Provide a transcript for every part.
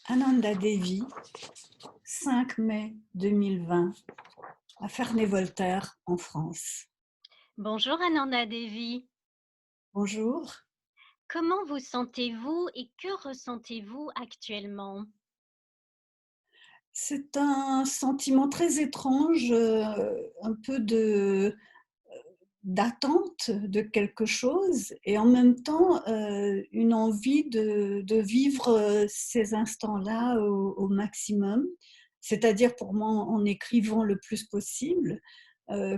Ananda Devi, 5 mai 2020, à Ferney-Voltaire, en France. Bonjour Ananda Devi. Bonjour. Comment vous sentez-vous et que ressentez-vous actuellement? C'est un sentiment très étrange, un peu d'attente de quelque chose et en même temps, une envie de vivre, ces instants-là au maximum. C'est-à-dire pour moi en écrivant le plus possible.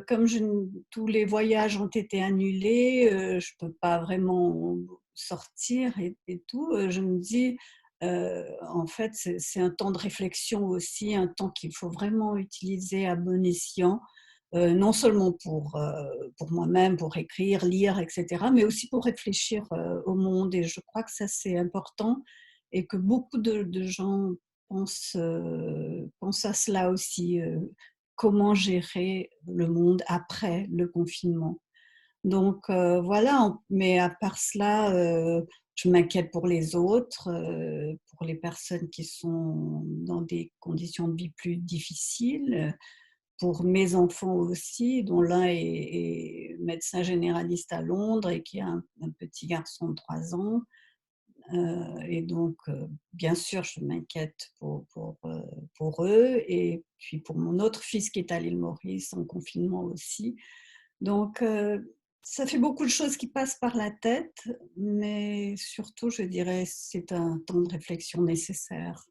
Comme je n tous les voyages ont été annulés, je peux pas vraiment sortir et tout, je me dis, en fait, c'est un temps de réflexion aussi, un temps qu'il faut vraiment utiliser à bon escient. Non seulement pour moi-même, pour écrire, lire et cetera, mais aussi pour réfléchir, au monde et je crois que ça, c'est important et que beaucoup de gens pensent à cela aussi, comment gérer le monde après le confinement. Donc voilà, mais à part cela, je m'inquiète pour les autres, pour les personnes qui sont dans des conditions de vie plus difficiles, pour mes enfants aussi, dont l'un est médecin généraliste à Londres et qui a un petit garçon de 3 ans. Et donc bien sûr, je m'inquiète pour eux et puis pour mon autre fils qui est à l'île Maurice en confinement aussi. Donc ça fait beaucoup de choses qui passent par la tête, mais surtout, je dirais, c'est un temps de réflexion nécessaire.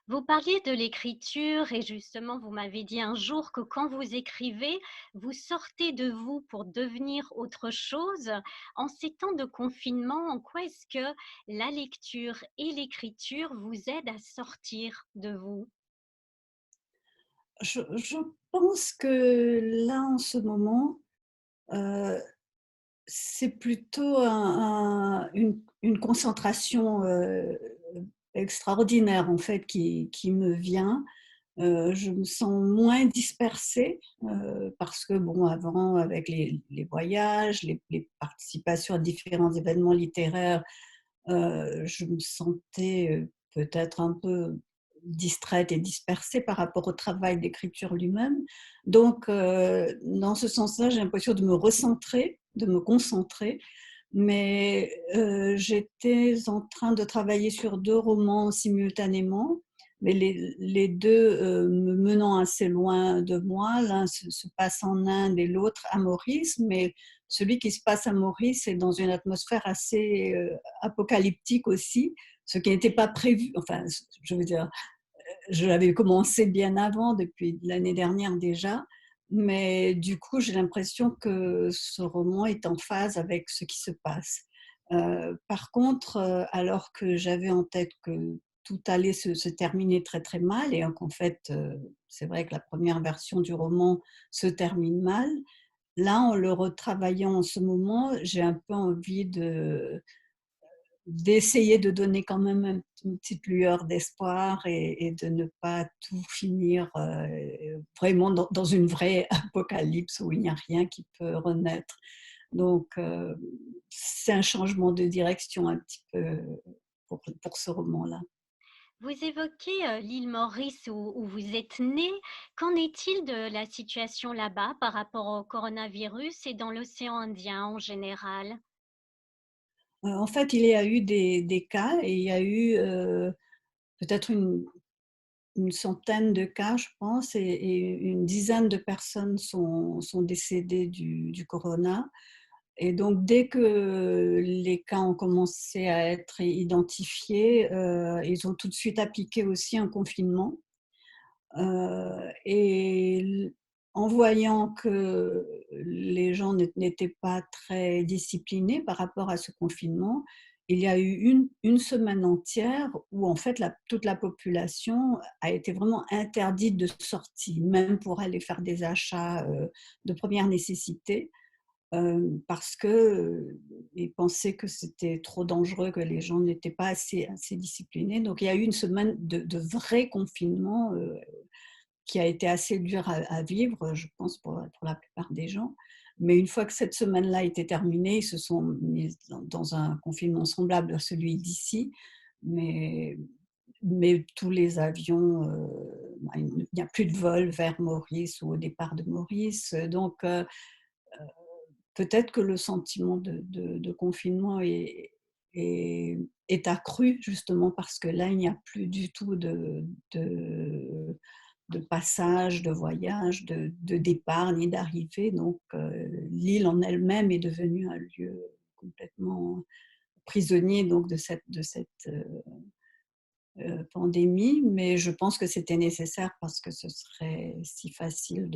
Vous parliez de l'écriture et justement vous m'avez dit un jour que quand vous écrivez, vous sortez de vous pour devenir autre chose. En ces temps de confinement, en quoi est-ce que la lecture et l'écriture vous aident à sortir de vous? Je pense que là, en ce moment, heu, c'est plutôt une concentration, extraordinaire en fait qui me vient. Je me sens moins dispersée, parce que bon, avant avec les voyages, les participations à différents événements littéraires, je me sentais, peut-être un peu distraite et dispersée par rapport au travail d'écriture lui-même. Donc dans ce sens-là, j'ai l'impression de me recentrer, de me concentrer, mais j'étais en train de travailler sur 2 romans simultanément, mais les 2 me menant assez loin de moi. L'un se passe en Inde et l'autre à Maurice, mais celui qui se passe à Maurice est dans une atmosphère assez, apocalyptique aussi, ce qui n'était pas prévu. Enfin, je veux dire, je l'avais commencé bien avant, depuis l'année dernière déjà, mais du coup, j'ai l'impression que ce roman est en phase avec ce qui se passe. Par contre, alors que j'avais en tête que tout allait se terminer très, très mal et qu'en fait, c'est vrai que la première version du roman se termine mal. Là, en le retravaillant en ce moment, j'ai un peu envie d'essayer de donner quand même une petite lueur d'espoir et de ne pas tout finir, vraiment dans une vraie apocalypse où il n'y a rien qui peut renaître. Donc c'est un changement de direction un petit peu pour ce roman-là. Vous évoquez, l'île Maurice où vous êtes né. Qu'en est-il de la situation là-bas par rapport au coronavirus et dans l'océan Indien en général? En fait, il y a eu des cas et il y a eu, peut-être une centaine de cas, je pense, et une dizaine de personnes sont décédées du corona. Et donc, dès que les cas ont commencé à être identifiés, ils ont tout de suite appliqué aussi un confinement. Et en voyant que les gens n'étaient pas très disciplinés par rapport à ce confinement, il y a eu une semaine entière où en fait toute la population a été vraiment interdite de sortie, même pour aller faire des achats, de première nécessité. Parce que, ils pensaient que c'était trop dangereux, que les gens n'étaient pas assez disciplinés. Donc il y a eu une semaine de vrai confinement, qui a été assez dur à vivre, je pense pour la plupart des gens. Mais une fois que cette semaine-là était terminée, ils se sont mis dans un confinement semblable à celui d'ici. Mais mais tous les avions, bah, il n'y a plus de vol vers Maurice ou au départ de Maurice. Donc, peut-être que le sentiment de confinement est est accru justement parce que là, il n'y a plus du tout de de passage, de voyage, de départ ni d'arrivée. Donc, l'île en elle-même est devenue un lieu complètement prisonnier donc de cette, pandémie. Mais je pense que c'était nécessaire parce que ce serait si facile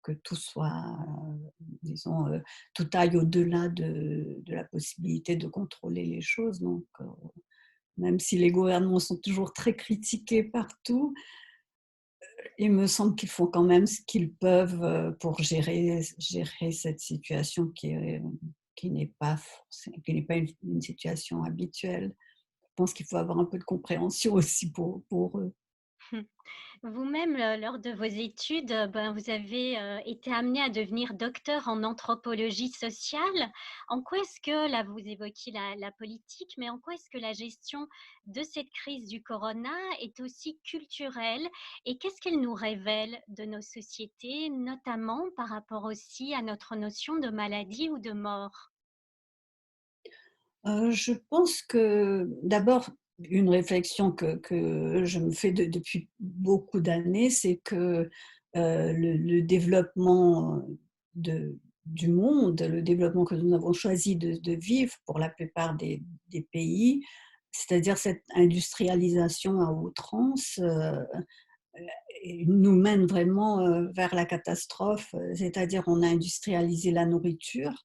que tout soit, disons, tout aille au-delà de la possibilité de contrôler les choses. Donc, même si les gouvernements sont toujours très critiqués partout, il me semble qu'ils font quand même ce qu'ils peuvent, pour gérer cette situation qui n'est pas qui n'est pas une situation habituelle. Je pense qu'il faut avoir un peu de compréhension aussi pour eux. Vous-même, lors de vos études, ben, vous avez, été amené à devenir docteur en anthropologie sociale. En quoi est-ce que là, vous évoquiez la politique, mais en quoi est-ce que la gestion de cette crise du corona est aussi culturelle? Et qu'est-ce qu'elle nous révèle de nos sociétés, notamment par rapport aussi à notre notion de maladie ou de mort? Je pense que d'abord, une réflexion que je me fais depuis beaucoup d'années, c'est que, le développement de du monde, le développement que nous avons choisi de vivre pour la plupart des pays, c'est-à-dire cette industrialisation à outrance, et nous mène vraiment, vers la catastrophe. C'est-à-dire on a industrialisé la nourriture,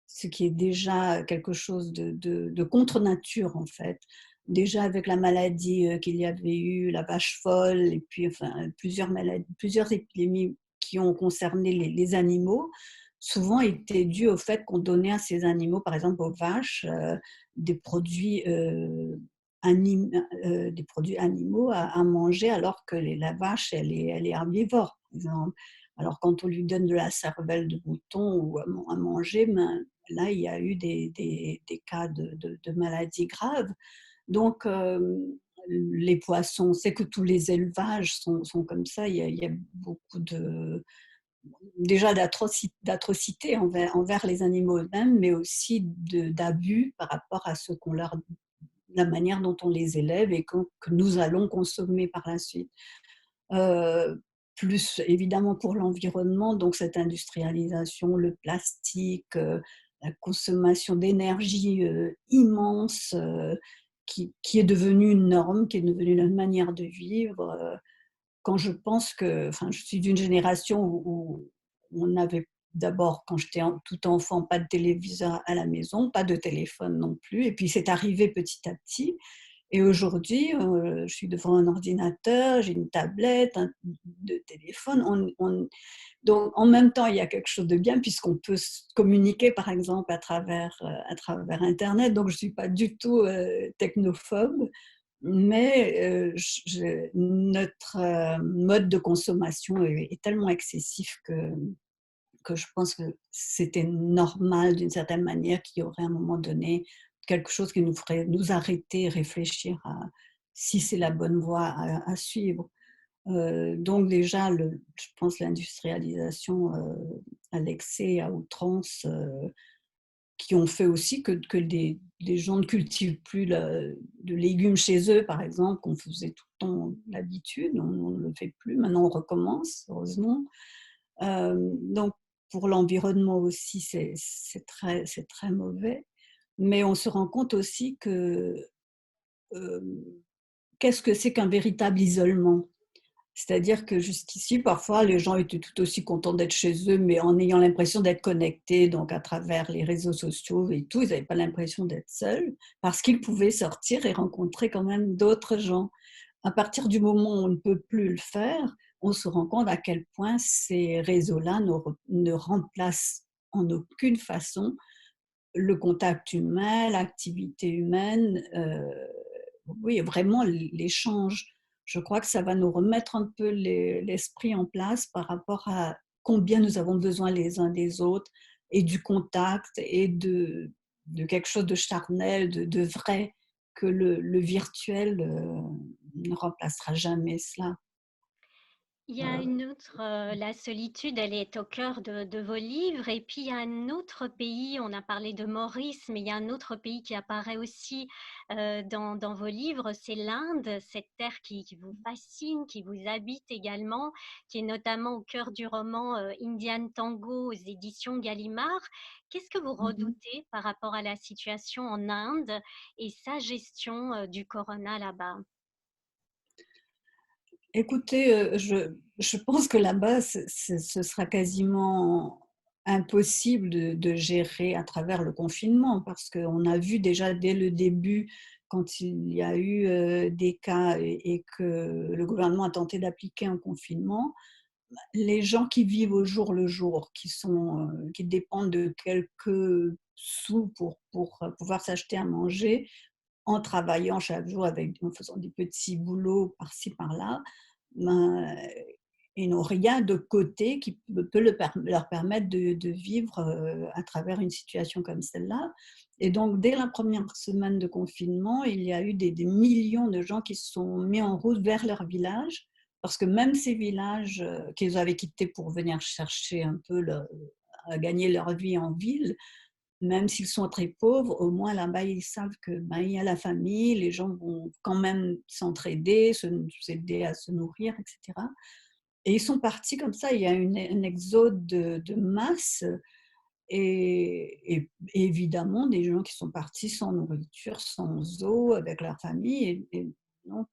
ce qui est déjà quelque chose de contre nature, en fait. Déjà avec la maladie, qu'il y avait eu, la vache folle et puis enfin plusieurs épidémies qui ont concerné les animaux, souvent étaient dues au fait qu'on donnait à ces animaux, par exemple aux vaches, des produits, des produits animaux à manger alors que la vache, elle est herbivore, par exemple. Alors quand on lui donne de la cervelle de mouton ou à manger, ben, là, il y a eu des cas de maladies graves. Donc, les poissons, c'est que tous les élevages sont comme ça. Il y a beaucoup déjà d'atrocités envers les animaux eux-mêmes, mais aussi d'abus par rapport à ce qu'on leur la manière dont on les élève et que nous allons consommer par la suite. Plus évidemment pour l'environnement, donc cette industrialisation, le plastique, la consommation d'énergie, immense, qui est devenue une norme, qui est devenue notre manière de vivre, quand je pense que enfin, je suis d'une génération où on avait d'abord, quand j'étais tout enfant, pas de téléviseur à la maison, pas de téléphone non plus et puis c'est arrivé petit à petit et aujourd'hui, je suis devant un ordinateur, j'ai une tablette, un de téléphone, donc en même temps, il y a quelque chose de bien puisqu'on peut se communiquer, par exemple, à travers internet, donc je ne suis pas du tout, technophobe. Mais notre, mode de consommation est tellement excessif que je pense que c'était normal d'une certaine manière qu'il y aurait à un moment donné quelque chose qui nous ferait nous arrêter et réfléchir à si c'est la bonne voie à suivre. Donc déjà je pense l'industrialisation, à l'excès, à outrance, qui ont fait aussi que des gens ne cultivent plus de légumes chez eux, par exemple, qu'on faisait tout le temps d'habitude. On ne le fait plus. Maintenant, on recommence, heureusement. Donc, pour l'environnement aussi, c'est très mauvais. Mais on se rend compte aussi que euh, qu'est-ce que c'est qu'un véritable isolement? C'est-à-dire que jusqu'ici, parfois, les gens étaient tout aussi contents d'être chez eux, mais en ayant l'impression d'être connectés, donc à travers les réseaux sociaux et tout, ils n'avaient pas l'impression d'être seuls, parce qu'ils pouvaient sortir et rencontrer quand même d'autres gens. À partir du moment où on ne peut plus le faire, on se rend compte à quel point ces réseaux-là ne remplacent en aucune façon le contact humain, l'activité humaine, oui, vraiment l'échange. Je crois que ça va nous remettre un peu l'esprit en place par rapport à combien nous avons besoin les uns des autres et du contact et de quelque chose de charnel, de vrai, que le virtuel ne remplacera jamais cela. Il y a Euh, une autre, la solitude, elle est au cœur de vos livres et puis il y a un autre pays, on a parlé de Maurice, mais il y a un autre pays qui apparaît aussi, dans vos livres, c'est l'Inde, cette terre qui vous fascine, qui vous habite également, qui est notamment au cœur du roman, Indian Tango aux éditions Gallimard. Qu'est-ce que vous mhm. redoutez par rapport à la situation en Inde et sa gestion, du corona là-bas? Écoutez, je pense que là-bas, ce sera quasiment impossible de gérer à travers le confinement parce qu'on a vu déjà dès le début, quand il y a eu des cas et que le gouvernement a tenté d'appliquer un confinement, les gens qui vivent au jour le jour, qui dépendent de quelques sous pour pouvoir s'acheter à manger, en travaillant chaque jour en faisant des petits boulots par-ci par-là, ben, ils n'ont rien de côté qui peut leur permettre de vivre à travers une situation comme celle-là. Et donc, dès la première semaine de confinement, il y a eu des millions de gens qui se sont mis en route vers leur village, parce que même ces villages qu'ils avaient quittés pour venir chercher un peu à gagner leur vie en ville, même s'ils sont très pauvres, au moins là-bas, ils savent que ben, il y a la famille, les gens vont quand même s'entraider, s'aider à se nourrir, etc. Et ils sont partis comme ça. Il y a un exode de masse et évidemment des gens qui sont partis sans nourriture, sans eau, avec leur famille. Et donc,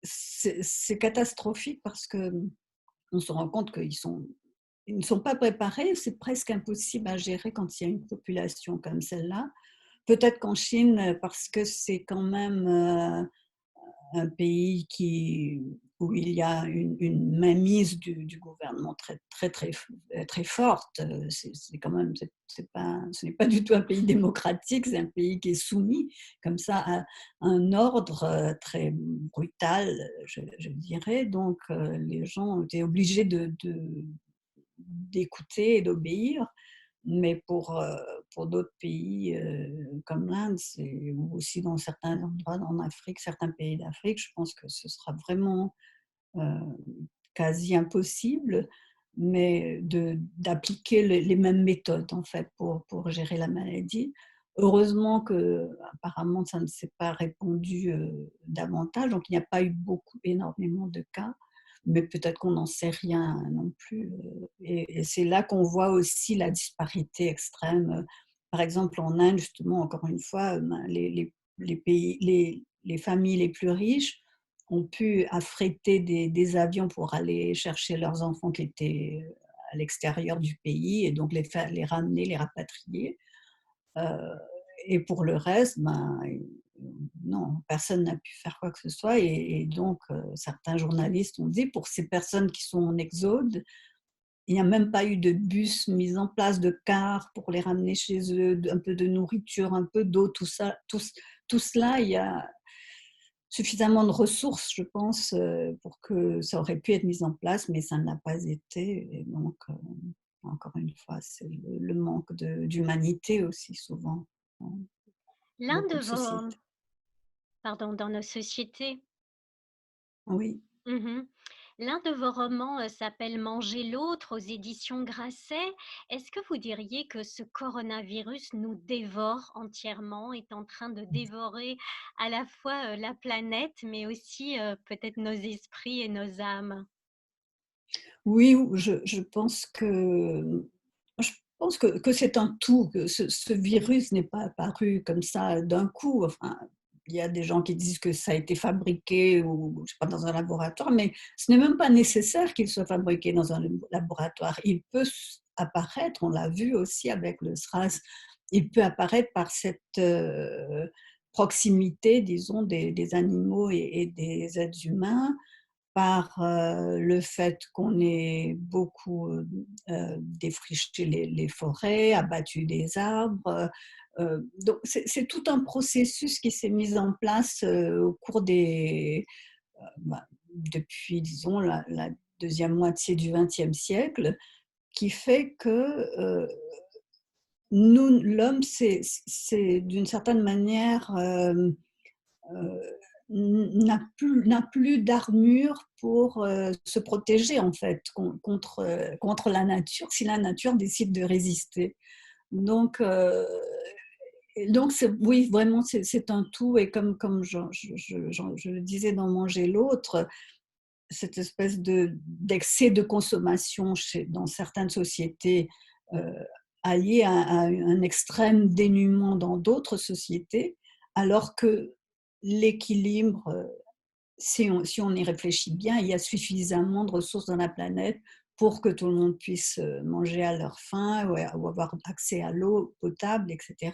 c'est catastrophique parce qu'on se rend compte ils ne sont pas préparés. C'est presque impossible à gérer quand il y a une population comme celle-là. Peut-être qu'en Chine, parce que c'est quand même un pays où il y a une mainmise du gouvernement très forte. C'est quand même, ce n'est pas du tout un pays démocratique, c'est un pays qui est soumis comme ça à un ordre très brutal, je dirais. Donc les gens ont été obligés d'écouter et d'obéir. Mais pour d'autres pays comme l'Inde, ou aussi dans certains endroits en Afrique, certains pays d'Afrique, je pense que ce sera vraiment euh, quasi impossible, mais d'appliquer les mêmes méthodes en fait pour gérer la maladie. Heureusement que apparemment ça ne s'est pas répandu davantage, donc il n'y a pas eu énormément de cas, mais peut-être qu'on n'en sait rien non plus. Et c'est là qu'on voit aussi la disparité extrême. Par exemple, en Inde, justement, encore une fois, les pays, les familles les plus riches ont pu affréter des avions pour aller chercher leurs enfants qui étaient à l'extérieur du pays et donc les ramener, les rapatrier. Euh, et pour le reste, ben, non, personne n'a pu faire quoi que ce soit. Et donc, certains journalistes ont dit, pour ces personnes qui sont en exode, il n'y a même pas eu de bus mis en place, de cars pour les ramener chez eux, un peu de nourriture, un peu d'eau, tout ça. Tout cela, il y a suffisamment de ressources, je pense, pour que ça aurait pu être mis en place, mais ça ne l'a pas été. Et donc, encore une fois, c'est le manque d'humanité aussi souvent dans L'un beaucoup de de vos sociétés. pardon, dans nos sociétés. Oui. Mmh. L'un de vos romans, s'appelle Manger l'autre aux éditions Grasset. Est-ce que vous diriez que ce coronavirus nous dévore entièrement, est en train de dévorer à la fois, la planète, mais aussi, peut-être nos esprits et nos âmes? Oui, je pense que c'est un tout, que ce virus n'est pas apparu comme ça d'un coup. Enfin, il y a des gens qui disent que ça a été fabriqué ou je sais pas, dans un laboratoire, mais ce n'est même pas nécessaire qu'il soit fabriqué dans un laboratoire. Il peut apparaître, on l'a vu aussi avec le SRAS, il peut apparaître par cette proximité, disons, des animaux et des êtres humains par le fait qu'on ait beaucoup défriché les forêts, abattu des arbres. Donc c'est tout un processus qui s'est mis en place au cours depuis, disons, la deuxième moitié du XXe siècle, qui fait que l'homme, c'est d'une certaine manière, euh, n'a plus d'armure pour se protéger en fait contre la nature si la nature décide de résister. Donc, oui, vraiment, c'est un tout. Et comme je le disais dans Manger l'autre, cette espèce d'excès de consommation dans certaines sociétés, euh, allié à un extrême dénuement dans d'autres sociétés, alors que l'équilibre, si on y réfléchit bien, il y a suffisamment de ressources dans la planète pour que tout le monde puisse manger à leur faim ou avoir accès à l'eau potable, etc.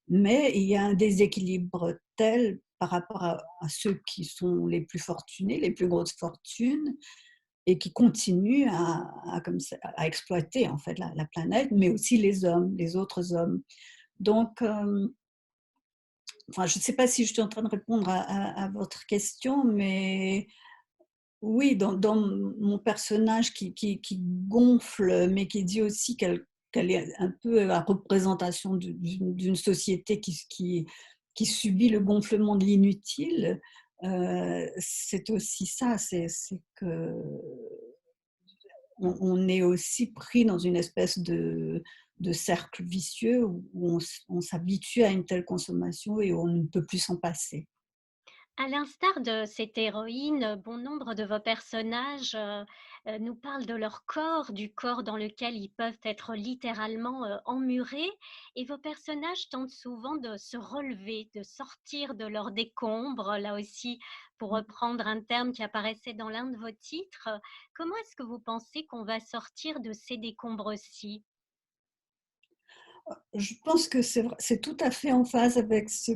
Mais il y a un déséquilibre tel par rapport à ceux qui sont les plus fortunés, les plus grosses fortunes, et qui continuent à exploiter en fait la planète, mais aussi les hommes, les autres hommes. Donc, enfin, je ne sais pas si je suis en train de répondre à votre question, mais oui, dans mon personnage qui gonfle, mais qui dit aussi qu'elle est un peu la représentation d'une société qui subit le gonflement de l'inutile, c'est aussi ça, c'est que on est aussi pris dans une espèce de cercle vicieux où on s'habitue à une telle consommation et on ne peut plus s'en passer. À l'instar de cette héroïne, bon nombre de vos personnages, nous parlent de leur corps, du corps dans lequel ils peuvent être littéralement, emmurés, et vos personnages tentent souvent de se relever, de sortir de leur décombre, là aussi, pour reprendre un terme qui apparaissait dans l'un de vos titres. Comment est-ce que vous pensez qu'on va sortir de ces décombres-ci? Je pense que c'est tout à fait en phase avec ce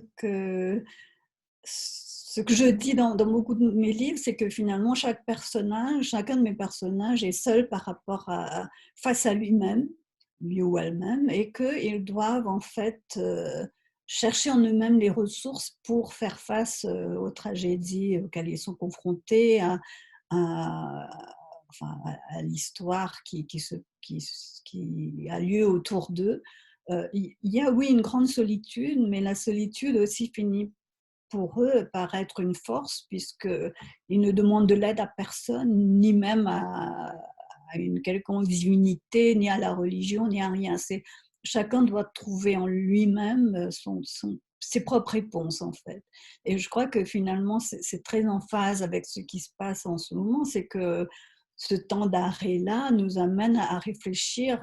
que je dis dans beaucoup de mes livres, c'est que finalement, chacun de mes personnages est seul par rapport face à lui-même, lui ou elle-même, et qu'ils doivent en fait chercher en eux-mêmes les ressources pour faire face aux tragédies auxquelles ils sont confrontés, à, enfin, à l'histoire qui a lieu autour d'eux. Il y a, oui, une grande solitude, mais la solitude aussi finit pour eux par être une force, puisqu'ils ne demandent de l'aide à personne, ni même à une quelconque divinité, ni à la religion, ni à rien. Chacun doit trouver en lui-même ses propres réponses, en fait. Et je crois que finalement, c'est très en phase avec ce qui se passe en ce moment, c'est que ce temps d'arrêt-là nous amène à réfléchir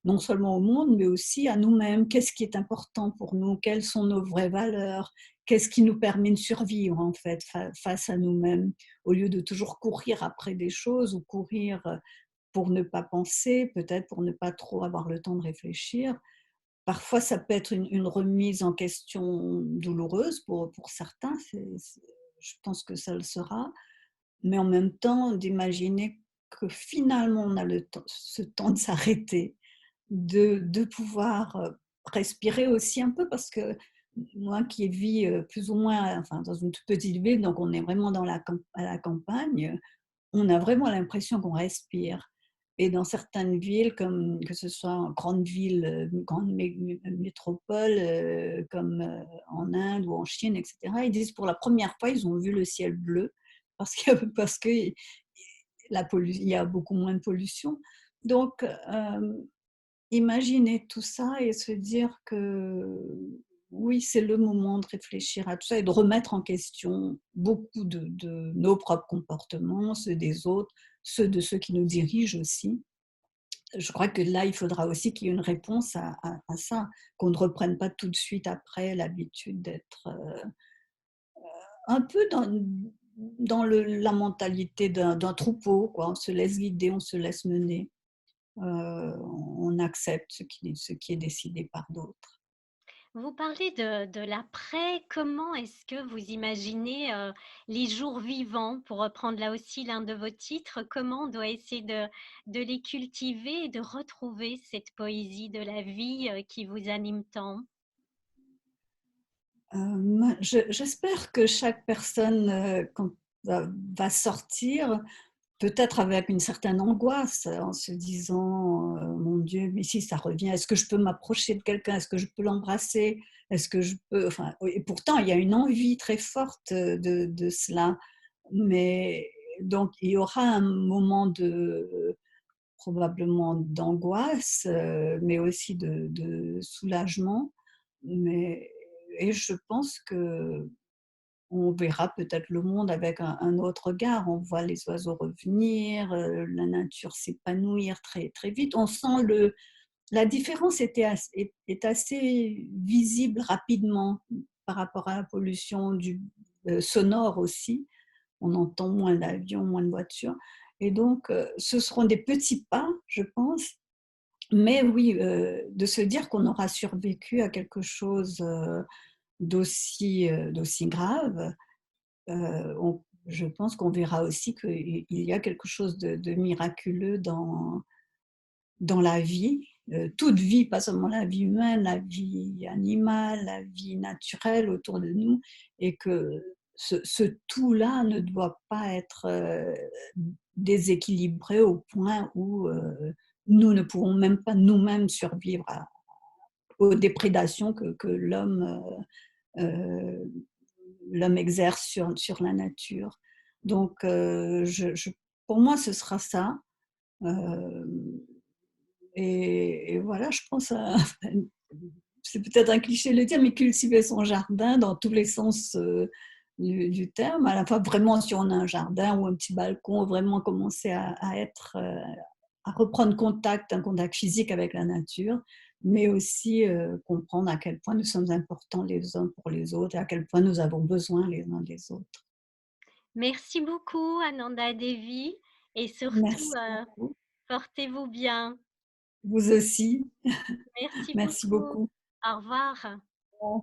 non seulement au monde, mais aussi à nous-mêmes. Qu'est-ce qui est important pour nous? Quelles sont nos vraies valeurs? Qu'est-ce qui nous permet de survivre en fait face à nous-mêmes, au lieu de toujours courir après des choses ou courir pour ne pas penser, peut-être pour ne pas trop avoir le temps de réfléchir. Parfois, ça peut être une remise en question douloureuse pour certains, je pense que ça le sera, mais en même temps, d'imaginer que finalement, on a ce temps de s'arrêter, de pouvoir respirer aussi un peu, parce que moi qui vis plus ou moins enfin, dans une toute petite ville, donc on est vraiment à la campagne, on a vraiment l'impression qu'on respire. Et dans certaines villes, comme que ce soit en grande ville, grande métropole, comme en Inde ou en Chine, etc., ils disent pour la première fois, ils ont vu le ciel bleu parce que il y a beaucoup moins de pollution. Donc, imaginer tout ça et se dire que oui, c'est le moment de réfléchir à tout ça et de remettre en question beaucoup de nos propres comportements, ceux des autres, ceux de ceux qui nous dirigent aussi. Je crois que là, il faudra aussi qu'il y ait une réponse à ça, qu'on ne reprenne pas tout de suite après l'habitude d'être un peu dans la mentalité d'un troupeau, quoi. On se laisse guider, on se laisse mener. On accepte ce qui est décidé par d'autres. Vous parlez de l'après. Comment est-ce que vous imaginez, les jours vivants? Pour reprendre là aussi l'un de vos titres, comment on doit essayer de les cultiver et de retrouver cette poésie de la vie, qui vous anime tant? J'espère que chaque personne, quand va sortir, peut-être avec une certaine angoisse, en se disant, «Mon Dieu, mais si ça revient, est-ce que je peux m'approcher de quelqu'un? Est-ce que je peux l'embrasser? Est-ce que je peux?» enfin, oui, et pourtant il y a une envie très forte, de cela. Mais donc il y aura un moment de probablement d'angoisse, mais aussi de soulagement. Mais et je pense que on verra peut-être le monde avec un autre regard. On voit les oiseaux revenir, la nature s'épanouir très, très vite. On sent la différence est assez visible rapidement par rapport à la pollution sonore aussi. On entend moins d'avions, moins de voitures et donc ce seront des petits pas, je pense. Mais oui, de se dire qu'on aura survécu à quelque chose, d'aussi grave. Je pense qu'on verra aussi qu'il y a quelque chose de miraculeux dans la vie, toute vie, pas seulement la vie humaine, la vie animale, la vie naturelle autour de nous et que ce tout-là ne doit pas être, déséquilibré au point où, nous ne pourrons même pas nous-mêmes survivre aux déprédations que l'homme exerce sur la nature. Donc pour moi, ce sera ça. Hem et voilà, je pense à c'est peut-être un cliché de le dire, mais cultiver son jardin dans tous les sens, du terme. À la fois vraiment si on a un jardin ou un petit balcon, vraiment commencer à être, à reprendre contact, un contact physique avec la nature, mais aussi, comprendre à quel point nous sommes importants les uns pour les autres et à quel point nous avons besoin les uns des autres. Merci beaucoup Ananda Devi et surtout, Merci beaucoup. portez-vous bien. Vous aussi. Merci Merci beaucoup. beaucoup. Au revoir. Au revoir.